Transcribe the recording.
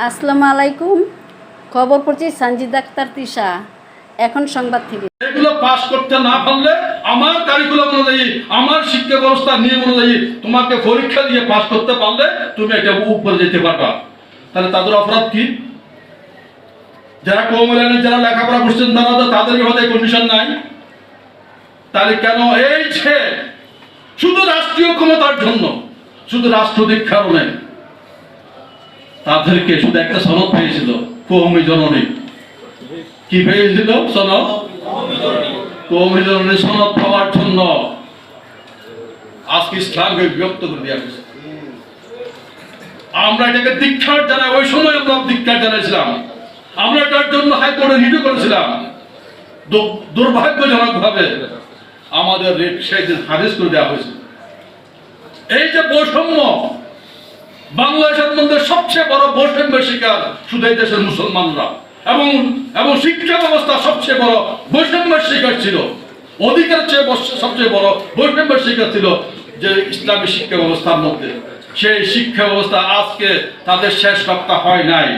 আসসালামু আলাইকুম। খবর পড়ছি সঞ্জিদা আক্তার তৃষা, এখন সংবাদ থেকে। এগুলো পাস করতে না পারলে আমার কারিকুলাম অনুযায়ী, আমার শিক্ষা ব্যবস্থার নিয়ম অনুযায়ী তোমাকে পরীক্ষা দিয়ে পাস করতে পারলে তুমি একটা উপরে যেতে পারবা। তাহলে তাদের অপরাধ কি? যারা কৌমুলানে যারা লেখাপড়া করছেন তাদের বিরুদ্ধে কন্ডিশন নাই। তাহলে কেন এই যে শুধু রাষ্ট্রীয় ক্ষমতার জন্য, শুধু রাষ্ট্রদিক কারণে তাদেরকে শুধু একটা সনদ পেয়েছিল, কওমি জননী। কি পেয়েছিল? সনদ। কওমি জননী সনদ পাওয়ার জন্য আজকে ইসলামকে বিভক্ত করে দেওয়া হয়েছে। আমরা এটাকে ধিক্কার জানাই, ওই সময় আমরা ধিক্কার জানাইছিলাম। আমরা এটার জন্য হাইকোর্টে রিট করেছিলাম। দুর্ভাগ্যজনক ভাবে আমাদের রিট সেদিন খারিজ করে দেওয়া হয়েছে। এই যে বৈষম্য, বাংলাদেশের মধ্যে সবচেয়ে বড় বৈষম্যের শিকার শুধু এই দেশের মুসলমানরা, এবং শিক্ষা ব্যবস্থা সবচেয়ে বড় বৈষম্যের শিকার ছিল। অধিকারের চেয়ে সবচেয়ে বড় বৈষম্যের শিকার ছিল যে ইসলামী শিক্ষা ব্যবস্থার মধ্যে। সেই শিক্ষা ব্যবস্থা আজকে তাদের শেষ রক্ষা হয় নাই।